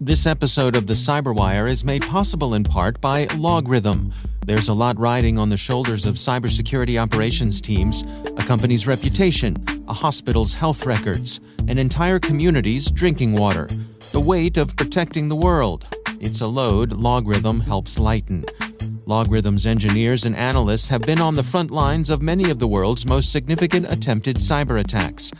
This episode of the Cyberwire is made possible in part by LogRhythm. There's a lot riding on the shoulders of cybersecurity operations teams, a company's reputation, a hospital's health records, an entire community's drinking water, the weight of protecting the world. It's a load LogRhythm helps lighten. LogRhythm's engineers and analysts have been on the front lines of many of the world's most significant attempted cyber attacks.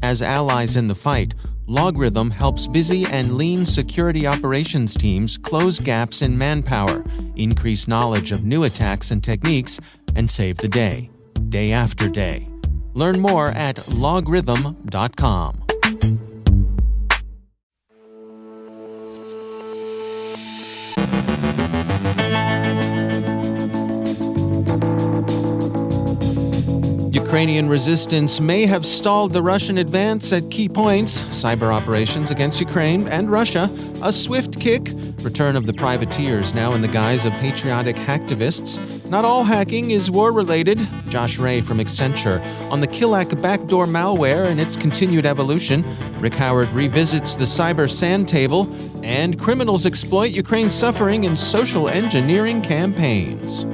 As allies in the fight, LogRhythm helps busy and lean security operations teams close gaps in manpower, increase knowledge of new attacks and techniques, and save the day, day after day. Learn more at logrhythm.com. Ukrainian resistance may have stalled the Russian advance at key points: cyber operations against Ukraine and Russia, a swift kick, return of the privateers now in the guise of patriotic hacktivists. Not all hacking is war-related. Josh Ray from Accenture on the Killac backdoor malware and its continued evolution. Rick Howard revisits the cyber sand table, and criminals exploit Ukraine's suffering in social engineering campaigns.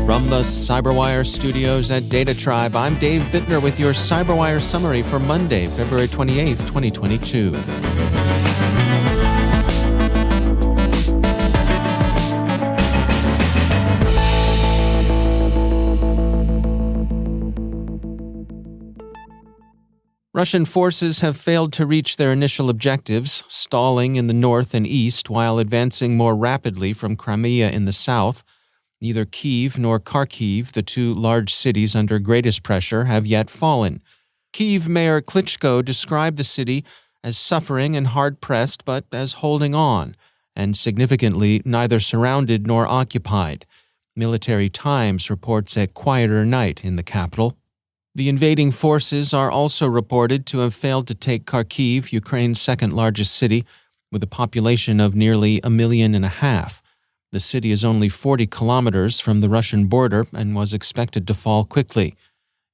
From the Cyberwire studios at Data Tribe, I'm Dave Bittner with your Cyberwire summary for Monday, February 28th, 2022. Russian forces have failed to reach their initial objectives, stalling in the north and east while advancing more rapidly from Crimea in the south. Neither Kyiv nor Kharkiv, the two large cities under greatest pressure, have yet fallen. Kyiv Mayor Klitschko described the city as suffering and hard-pressed, but as holding on, and significantly neither surrounded nor occupied. Military Times reports a quieter night in the capital. The invading forces are also reported to have failed to take Kharkiv, Ukraine's second-largest city, with a population of nearly 1.5 million. The city is only 40 kilometers from the Russian border and was expected to fall quickly.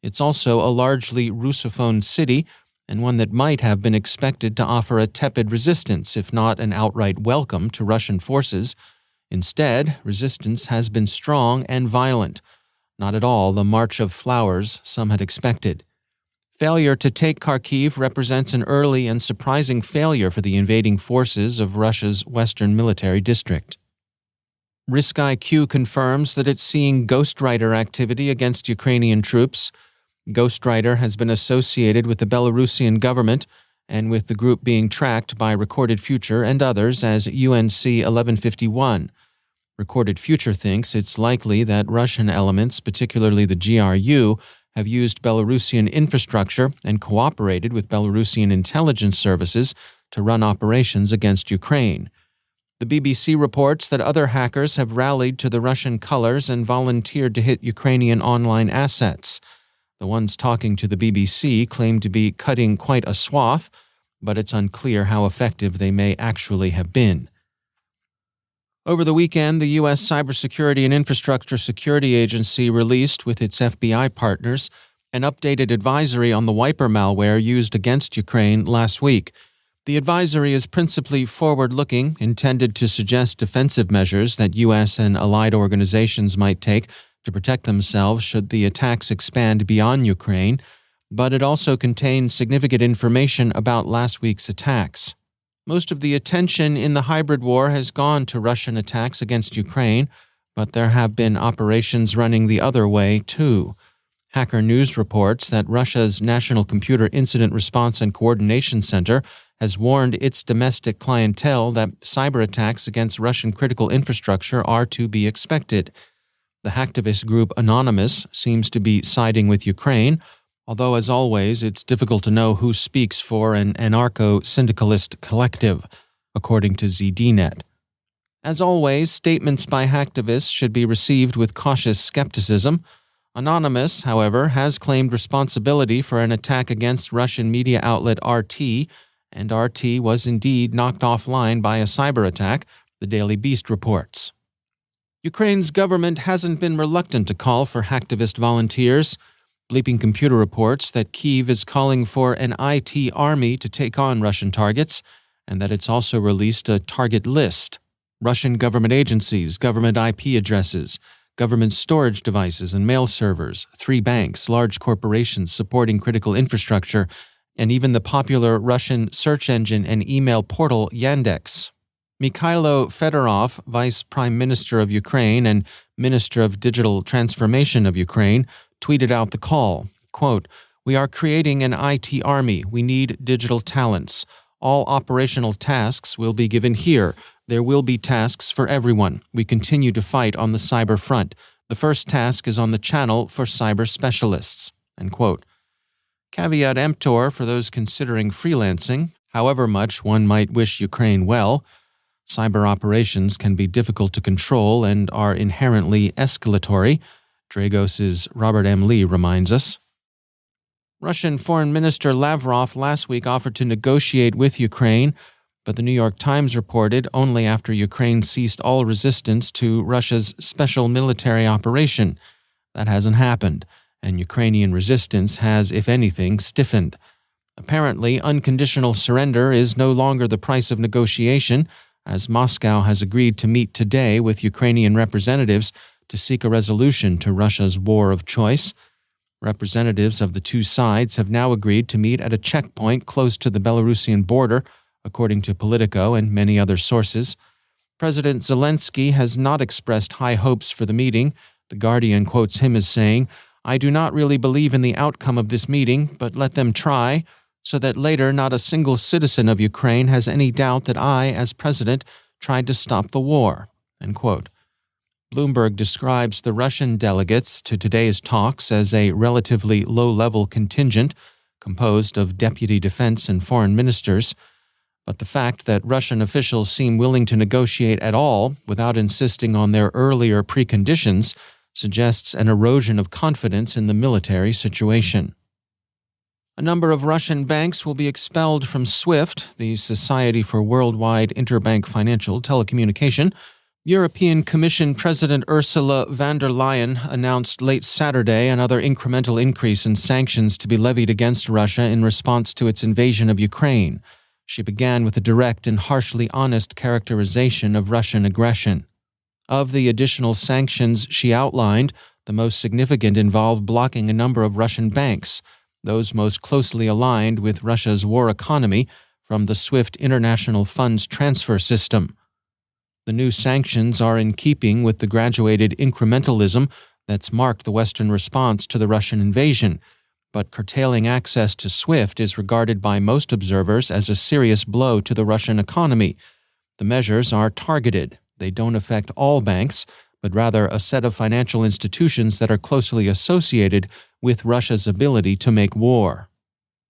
It's also a largely Russophone city, and one that might have been expected to offer a tepid resistance, if not an outright welcome to Russian forces. Instead, resistance has been strong and violent, not at all the march of flowers some had expected. Failure to take Kharkiv represents an early and surprising failure for the invading forces of Russia's Western Military District. RiskIQ confirms that it's seeing ghostwriter activity against Ukrainian troops. Ghostwriter has been associated with the Belarusian government and with the group being tracked by Recorded Future and others as UNC 1151. Recorded Future thinks it's likely that Russian elements, particularly the GRU, have used Belarusian infrastructure and cooperated with Belarusian intelligence services to run operations against Ukraine. The BBC reports that other hackers have rallied to the Russian colors and volunteered to hit Ukrainian online assets. The ones talking to the BBC claim to be cutting quite a swath, but it's unclear how effective they may actually have been. Over the weekend, the U.S. Cybersecurity and Infrastructure Security Agency released, with its FBI partners, an updated advisory on the wiper malware used against Ukraine last week. The advisory is principally forward-looking, intended to suggest defensive measures that U.S. and allied organizations might take to protect themselves should the attacks expand beyond Ukraine, but it also contains significant information about last week's attacks. Most of the attention in the hybrid war has gone to Russian attacks against Ukraine, but there have been operations running the other way, too. Hacker News reports that Russia's National Computer Incident Response and Coordination Center has warned its domestic clientele that cyber attacks against Russian critical infrastructure are to be expected. The hacktivist group Anonymous seems to be siding with Ukraine, although, as always, it's difficult to know who speaks for an anarcho-syndicalist collective, according to ZDNet. As always, statements by hacktivists should be received with cautious skepticism. Anonymous, however, has claimed responsibility for an attack against Russian media outlet RT, and RT was indeed knocked offline by a cyber attack, the Daily Beast reports. Ukraine's government hasn't been reluctant to call for hacktivist volunteers. Bleeping Computer reports that Kyiv is calling for an IT army to take on Russian targets, and that it's also released a target list. Russian government agencies, government IP addresses, government storage devices and mail servers, 3 banks, large corporations supporting critical infrastructure, and even the popular Russian search engine and email portal Yandex. Mikhailo Fedorov, Vice Prime Minister of Ukraine and Minister of Digital Transformation of Ukraine, tweeted out the call, quote, "We are creating an IT army. We need digital talents. All operational tasks will be given here. There will be tasks for everyone. We continue to fight on the cyber front. The first task is on the channel for cyber specialists." End quote. Caveat emptor for those considering freelancing, however much one might wish Ukraine well. Cyber operations can be difficult to control and are inherently escalatory, Dragos's Robert M. Lee reminds us. Russian Foreign Minister Lavrov last week offered to negotiate with Ukraine, but the New York Times reported only after Ukraine ceased all resistance to Russia's special military operation. That hasn't happened, and Ukrainian resistance has, if anything, stiffened. Apparently, unconditional surrender is no longer the price of negotiation, as Moscow has agreed to meet today with Ukrainian representatives to seek a resolution to Russia's war of choice. Representatives of the two sides have now agreed to meet at a checkpoint close to the Belarusian border, according to Politico and many other sources. President Zelensky has not expressed high hopes for the meeting. The Guardian quotes him as saying, "I do not really believe in the outcome of this meeting, but let them try, so that later not a single citizen of Ukraine has any doubt that I, as president, tried to stop the war." End quote. Bloomberg describes the Russian delegates to today's talks as a relatively low-level contingent composed of deputy defense and foreign ministers, but the fact that Russian officials seem willing to negotiate at all without insisting on their earlier preconditions suggests an erosion of confidence in the military situation. A number of Russian banks will be expelled from SWIFT, the Society for Worldwide Interbank Financial Telecommunication. European Commission President Ursula von der Leyen announced late Saturday another incremental increase in sanctions to be levied against Russia in response to its invasion of Ukraine. She began with a direct and harshly honest characterization of Russian aggression. Of the additional sanctions she outlined, the most significant involve blocking a number of Russian banks, those most closely aligned with Russia's war economy, from the SWIFT international funds transfer system. The new sanctions are in keeping with the graduated incrementalism that's marked the Western response to the Russian invasion, but curtailing access to SWIFT is regarded by most observers as a serious blow to the Russian economy. The measures are targeted. They don't affect all banks, but rather a set of financial institutions that are closely associated with Russia's ability to make war.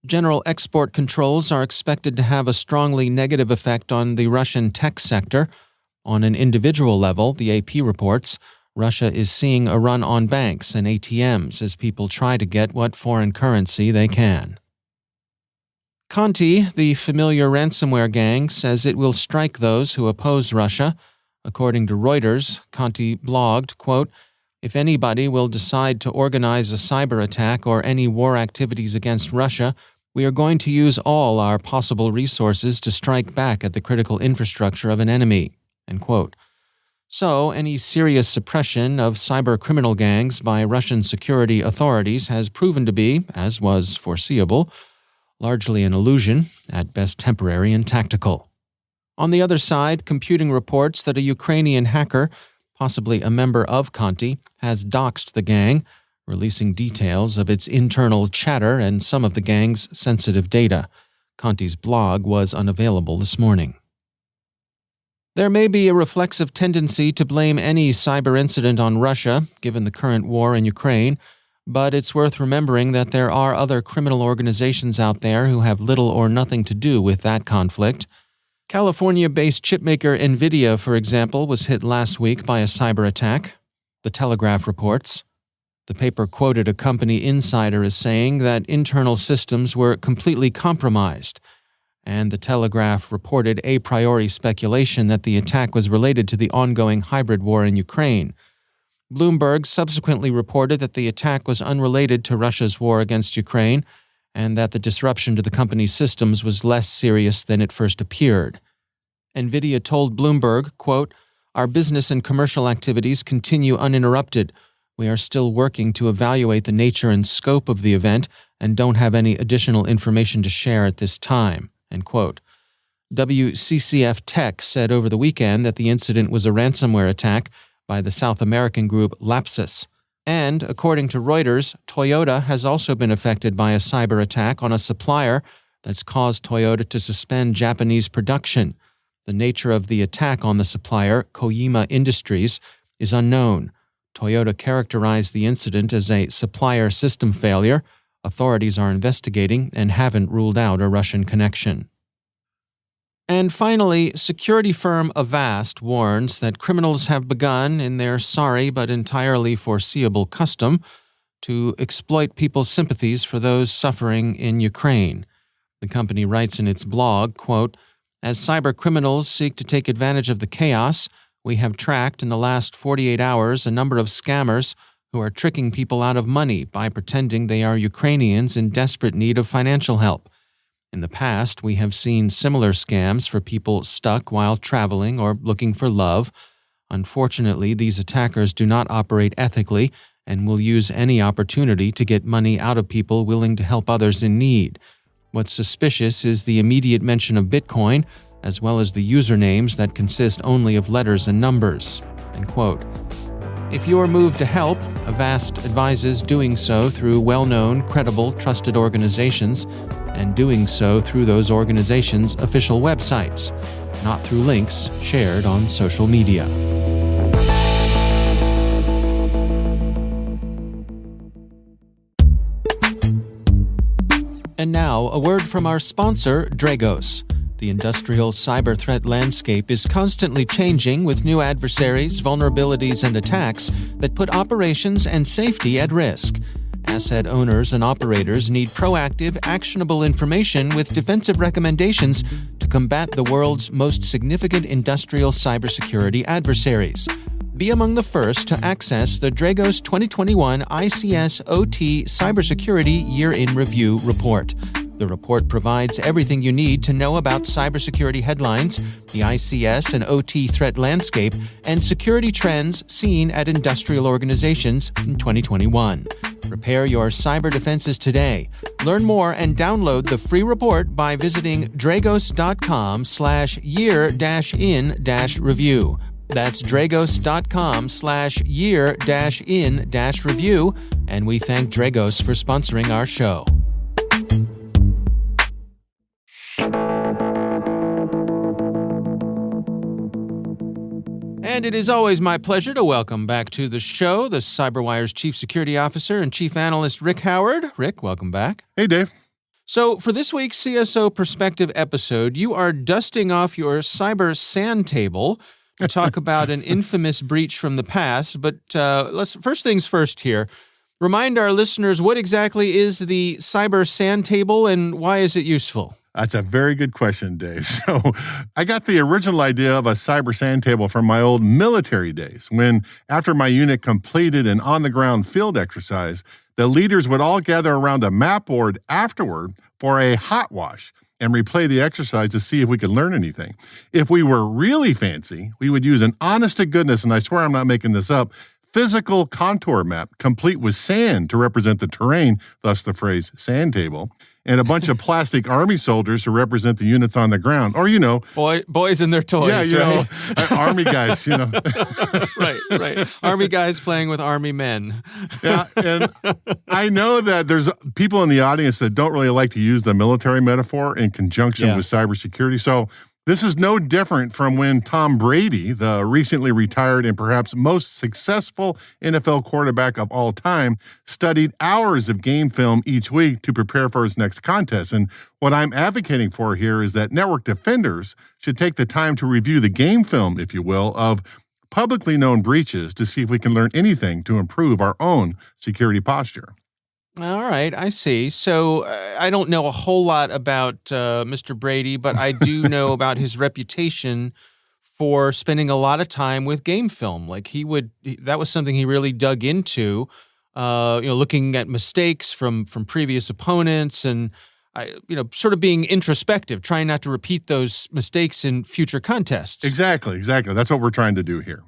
General export controls are expected to have a strongly negative effect on the Russian tech sector. On an individual level, the AP reports, Russia is seeing a run on banks and ATMs as people try to get what foreign currency they can. Conti, the familiar ransomware gang, says it will strike those who oppose Russia. According to Reuters, Conti blogged, quote, "If anybody will decide to organize a cyber attack or any war activities against Russia, we are going to use all our possible resources to strike back at the critical infrastructure of an enemy." End quote. So, any serious suppression of cyber criminal gangs by Russian security authorities has proven to be, as was foreseeable, largely an illusion, at best temporary and tactical. On the other side, computing reports that a Ukrainian hacker, possibly a member of Conti, has doxed the gang, releasing details of its internal chatter and some of the gang's sensitive data. Conti's blog was unavailable this morning. There may be a reflexive tendency to blame any cyber incident on Russia, given the current war in Ukraine, but it's worth remembering that there are other criminal organizations out there who have little or nothing to do with that conflict. California-based chipmaker NVIDIA, for example, was hit last week by a cyber attack. The Telegraph reports. The paper quoted a company insider as saying that internal systems were completely compromised. and The Telegraph reported a priori speculation that the attack was related to the ongoing hybrid war in Ukraine. Bloomberg subsequently reported that the attack was unrelated to Russia's war against Ukraine and that the disruption to the company's systems was less serious than it first appeared. NVIDIA told Bloomberg, quote, "Our business and commercial activities continue uninterrupted. We are still working to evaluate the nature and scope of the event and don't have any additional information to share at this time," end quote. WCCF Tech said over the weekend that the incident was a ransomware attack by the South American group Lapsus. And, according to Reuters, Toyota has also been affected by a cyber attack on a supplier that's caused Toyota to suspend Japanese production. The nature of the attack on the supplier, Kojima Industries, is unknown. Toyota characterized the incident as a supplier system failure. Authorities are investigating and haven't ruled out a Russian connection. And finally, security firm Avast warns that criminals have begun, in their sorry but entirely foreseeable custom, to exploit people's sympathies for those suffering in Ukraine. The company writes in its blog, quote, "As cyber criminals seek to take advantage of the chaos, we have tracked in the last 48 hours a number of scammers who are tricking people out of money by pretending they are Ukrainians in desperate need of financial help. In the past, we have seen similar scams for people stuck while traveling or looking for love. Unfortunately, these attackers do not operate ethically and will use any opportunity to get money out of people willing to help others in need. What's suspicious is the immediate mention of Bitcoin, as well as the usernames that consist only of letters and numbers," end quote. If you are moved to help, Avast advises doing so through well-known, credible, trusted organizations, and doing so through those organizations' official websites, not through links shared on social media. And now, a word from our sponsor, Dragos. The industrial cyber threat landscape is constantly changing with new adversaries, vulnerabilities, and attacks that put operations and safety at risk. Asset owners and operators need proactive, actionable information with defensive recommendations to combat the world's most significant industrial cybersecurity adversaries. Be among the first to access the Dragos 2021 ICS OT Cybersecurity Year in Review report. The report provides everything you need to know about cybersecurity headlines, the ICS and OT threat landscape, and security trends seen at industrial organizations in 2021. Prepare your cyber defenses today. Learn more and download the free report by visiting dragos.com/year-in-review. That's dragos.com/year-in-review, and we thank Dragos for sponsoring our show. And it is always my pleasure to welcome back to the show the CyberWire's Chief Security Officer and Chief Analyst, Rick Howard. Rick, welcome back. Hey, Dave. So for this week's CSO Perspective episode, you are dusting off your cyber sand table to talk about an infamous breach from the past. But let's first things first here. Remind our listeners what exactly is the cyber sand table and why is it useful? That's a very good question, Dave. So I got the original idea of a cyber sand table from my old military days when, after my unit completed an on-the-ground field exercise, the leaders would all gather around a map board afterward for a hot wash and replay the exercise to see if we could learn anything. If we were really fancy, we would use an honest-to-goodness, and I swear I'm not making this up, physical contour map complete with sand to represent the terrain, thus the phrase sand table, and a bunch of plastic army soldiers to represent the units on the ground. Or, boys and their toys. Yeah, army guys, Right. Army guys playing with army men. Yeah, and I know that there's people in the audience that don't really like to use the military metaphor in conjunction with cybersecurity. So this is no different from when Tom Brady, the recently retired and perhaps most successful NFL quarterback of all time, studied hours of game film each week to prepare for his next contest. And what I'm advocating for here is that network defenders should take the time to review the game film, if you will, of publicly known breaches to see if we can learn anything to improve our own security posture. All right, I see. So I don't know a whole lot about Mr. Brady, but I do know about his reputation for spending a lot of time with game film. Like that was something he really dug into. Looking at mistakes from previous opponents, and sort of being introspective, trying not to repeat those mistakes in future contests. Exactly. That's what we're trying to do here.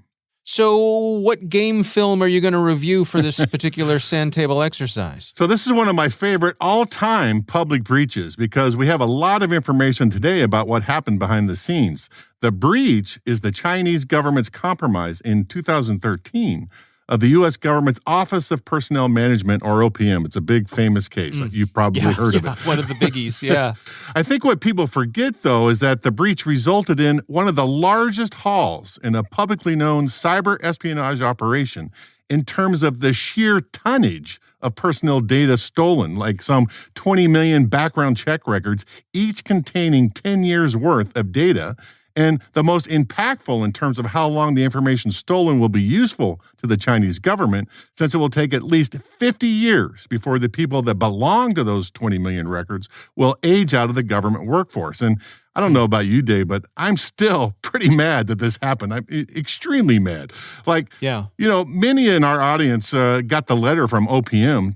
So what game film are you going to review for this particular sand table exercise? So this is one of my favorite all-time public breaches because we have a lot of information today about what happened behind the scenes. The breach is the Chinese government's compromise in 2013 of the U.S. government's Office of Personnel Management, or OPM. It's a big, famous case. You've probably heard of it. One of the biggies, yeah. I think what people forget, though, is that the breach resulted in one of the largest hauls in a publicly known cyber espionage operation in terms of the sheer tonnage of personal data stolen, like some 20 million background check records, each containing 10 years' worth of data. And the most impactful in terms of how long the information stolen will be useful to the Chinese government, since it will take at least 50 years before the people that belong to those 20 million records will age out of the government workforce. And I don't know about you, Dave, but I'm still pretty mad that this happened. I'm extremely mad. Many in our audience got the letter from OPM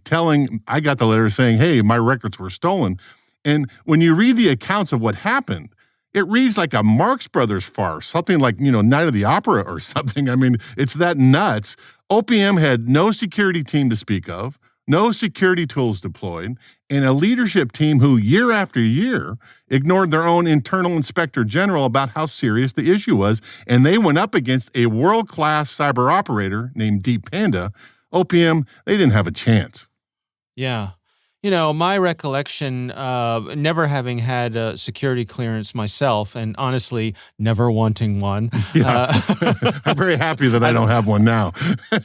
I got the letter saying, hey, my records were stolen. And when you read the accounts of what happened, it reads like a Marx Brothers farce, something like, Night of the Opera or something. I mean, it's that nuts. OPM had no security team to speak of, no security tools deployed, and a leadership team who, year after year, ignored their own internal inspector general about how serious the issue was, and they went up against a world-class cyber operator named Deep Panda. OPM, they didn't have a chance. Yeah. My recollection, never having had a security clearance myself, and honestly, never wanting one. Yeah. I'm very happy that I don't have one now.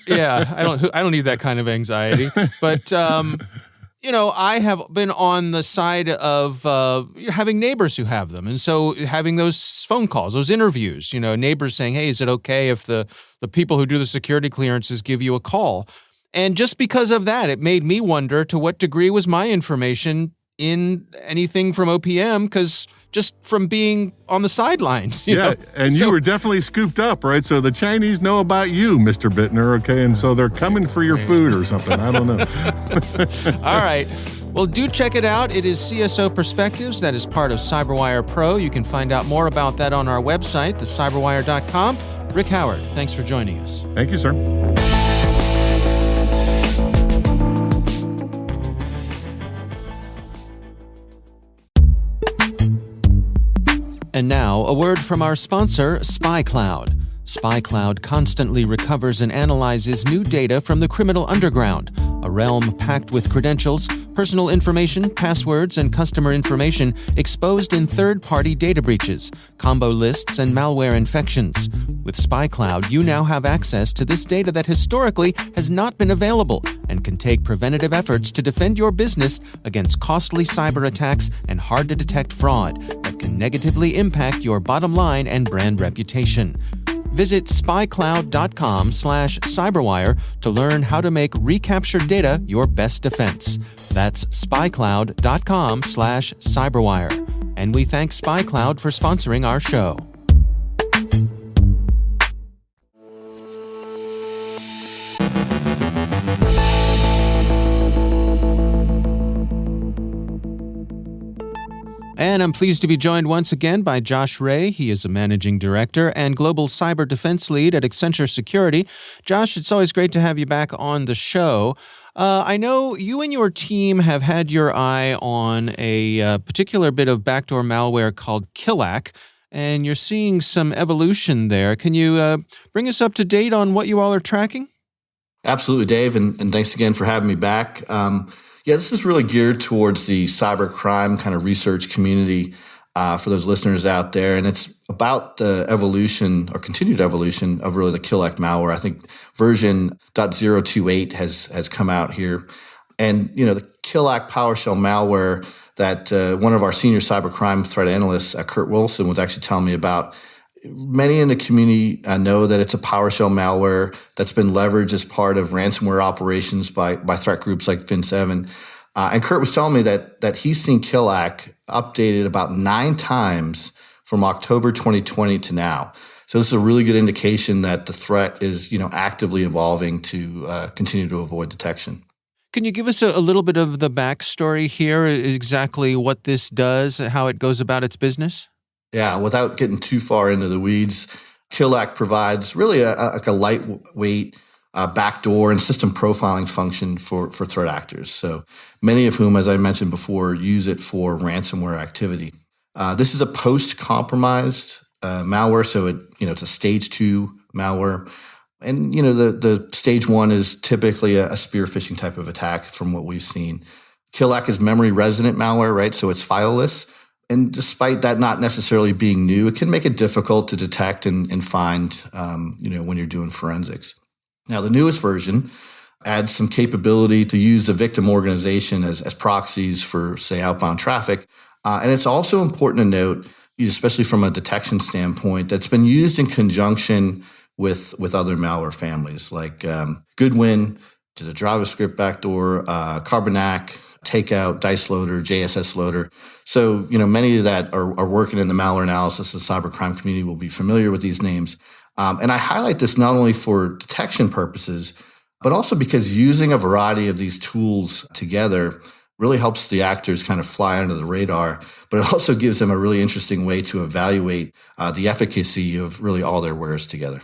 Yeah, I don't need that kind of anxiety. But, I have been on the side of having neighbors who have them. And so having those phone calls, those interviews, neighbors saying, hey, is it okay if the people who do the security clearances give you a call? And just because of that, it made me wonder to what degree was my information in anything from OPM, because just from being on the sidelines. You were definitely scooped up, right? So the Chinese know about you, Mr. Bittner, okay? And so they're coming for your food or something. I don't know. All right. Well, do check it out. It is CSO Perspectives. That is part of CyberWire Pro. You can find out more about that on our website, thecyberwire.com. Rick Howard, thanks for joining us. Thank you, sir. And now, a word from our sponsor, SpyCloud. SpyCloud constantly recovers and analyzes new data from the criminal underground, a realm packed with credentials, personal information, passwords, and customer information exposed in third-party data breaches, combo lists, and malware infections. With SpyCloud, you now have access to this data that historically has not been available and can take preventative efforts to defend your business against costly cyber attacks and hard-to-detect fraud that can negatively impact your bottom line and brand reputation. Visit spycloud.com/cyberwire to learn how to make recaptured data your best defense. That's spycloud.com/cyberwire. And we thank SpyCloud for sponsoring our show. And I'm pleased to be joined once again by Josh Ray. He is a managing director and global cyber defense lead at Accenture Security. Josh, it's always great to have you back on the show. I know you and your team have had your eye on a particular bit of backdoor malware called Killac, and you're seeing some evolution there. Can you bring us up to date on what you all are tracking? Absolutely, Dave, and thanks again for having me back. This is really geared towards the cybercrime kind of research community for those listeners out there. And it's about the evolution or continued evolution of really the Killac malware. I think version .028 has come out here. And, the Killac PowerShell malware that one of our senior cybercrime threat analysts, Kurt Wilson, was actually telling me about, Many in the community know that it's a PowerShell malware that's been leveraged as part of ransomware operations by threat groups like Fin7. And Kurt was telling me that he's seen Killac updated about 9 times from October 2020 to now. So this is a really good indication that the threat is, actively evolving to continue to avoid detection. Can you give us a little bit of the backstory here, exactly what this does, how it goes about its business? Yeah, without getting too far into the weeds, Killac provides really a lightweight backdoor and system profiling function for threat actors. So many of whom, as I mentioned before, use it for ransomware activity. This is a post-compromised malware, so it's a stage 2 malware. And, the stage 1 is typically a spear phishing type of attack from what we've seen. Killac is memory resident malware, right? So it's fileless. And despite that not necessarily being new, it can make it difficult to detect and find, when you're doing forensics. Now, the newest version adds some capability to use the victim organization as proxies for, say, outbound traffic. And it's also important to note, especially from a detection standpoint, that's been used in conjunction with other malware families like Goodwin, which is a JavaScript backdoor, Carbonac, Takeout, Dice Loader, JSS Loader. So, many that are working in the malware analysis and cybercrime community will be familiar with these names. And I highlight this not only for detection purposes, but also because using a variety of these tools together really helps the actors kind of fly under the radar, but it also gives them a really interesting way to evaluate the efficacy of really all their wares together.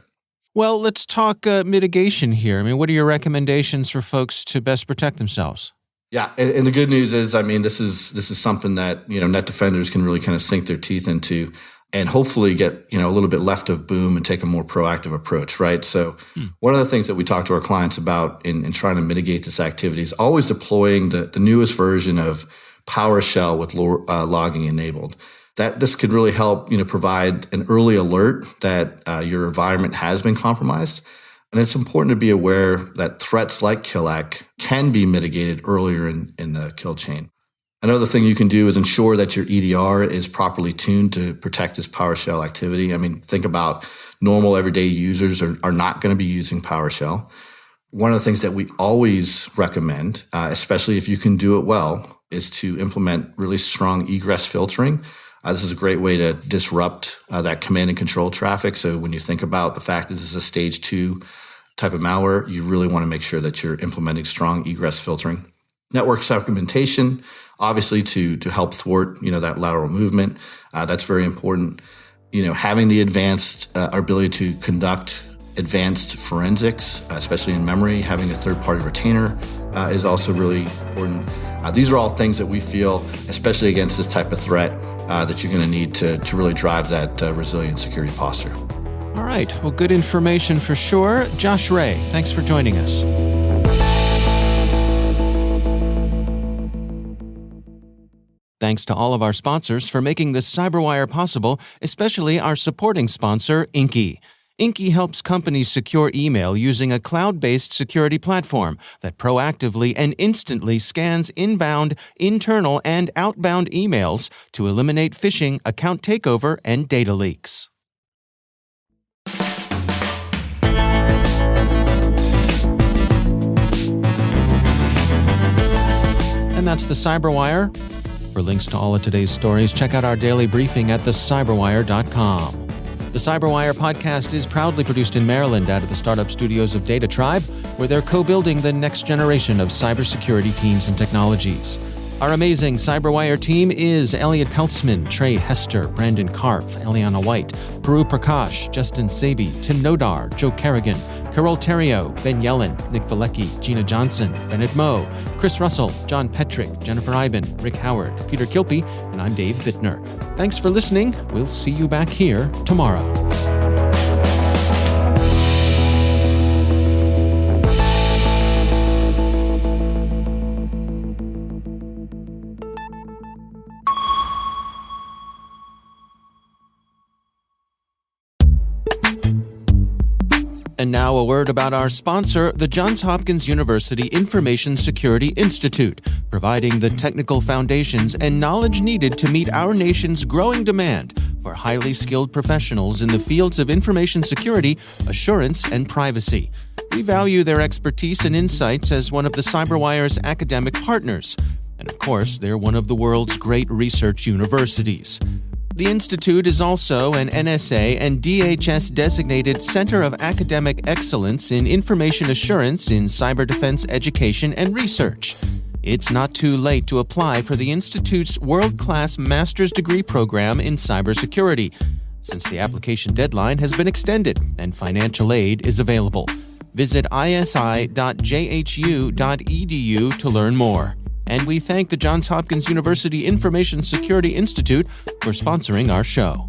Well, let's talk mitigation here. What are your recommendations for folks to best protect themselves? Yeah, and the good news is, this is something that net defenders can really kind of sink their teeth into, and hopefully get a little bit left of boom and take a more proactive approach, right? So one of the things that we talk to our clients about in trying to mitigate this activity is always deploying the newest version of PowerShell with logging enabled. That this could really help provide an early alert that your environment has been compromised. And it's important to be aware that threats like Killac can be mitigated earlier in the kill chain. Another thing you can do is ensure that your EDR is properly tuned to protect this PowerShell activity. Think about normal everyday users are not going to be using PowerShell. One of the things that we always recommend, especially if you can do it well, is to implement really strong egress filtering. This is a great way to disrupt that command and control traffic. So when you think about the fact that this is a stage 2 type of malware, you really want to make sure that you're implementing strong egress filtering. Network segmentation, obviously to help thwart, that lateral movement. That's very important. Having the advanced ability to conduct advanced forensics, especially in memory, having a third-party retainer is also really important. These are all things that we feel, especially against this type of threat, that you're going to need to really drive that resilient security posture. All right. Well, good information for sure. Josh Ray, thanks for joining us. Thanks to all of our sponsors for making this CyberWire possible, especially our supporting sponsor, Inky. Inky helps companies secure email using a cloud-based security platform that proactively and instantly scans inbound, internal, and outbound emails to eliminate phishing, account takeover, and data leaks. And that's the CyberWire. For links to all of today's stories, check out our daily briefing at thecyberwire.com. The CyberWire podcast is proudly produced in Maryland out of the startup studios of Data Tribe, where they're co-building the next generation of cybersecurity teams and technologies. Our amazing CyberWire team is Elliot Peltzman, Trey Hester, Brandon Karpf, Eliana White, Peru Prakash, Justin Sabi, Tim Nodar, Joe Kerrigan, Carol Terrio, Ben Yellen, Nick Valecki, Gina Johnson, Bennett Moe, Chris Russell, John Petrick, Jennifer Iben, Rick Howard, Peter Kilpie, and I'm Dave Bittner. Thanks for listening. We'll see you back here tomorrow. And now a word about our sponsor, the Johns Hopkins University Information Security Institute, providing the technical foundations and knowledge needed to meet our nation's growing demand for for highly skilled professionals in the fields of information security, assurance, and privacy. We value their expertise and insights as one of the CyberWire's academic partners. And of course, they're one of the world's great research universities. The Institute is also an NSA and DHS-designated Center of Academic Excellence in Information Assurance in Cyber Defense Education and Research. It's not too late to apply for the Institute's world-class master's degree program in cybersecurity, since the application deadline has been extended and financial aid is available. Visit isi.jhu.edu to learn more. And we thank the Johns Hopkins University Information Security Institute for sponsoring our show.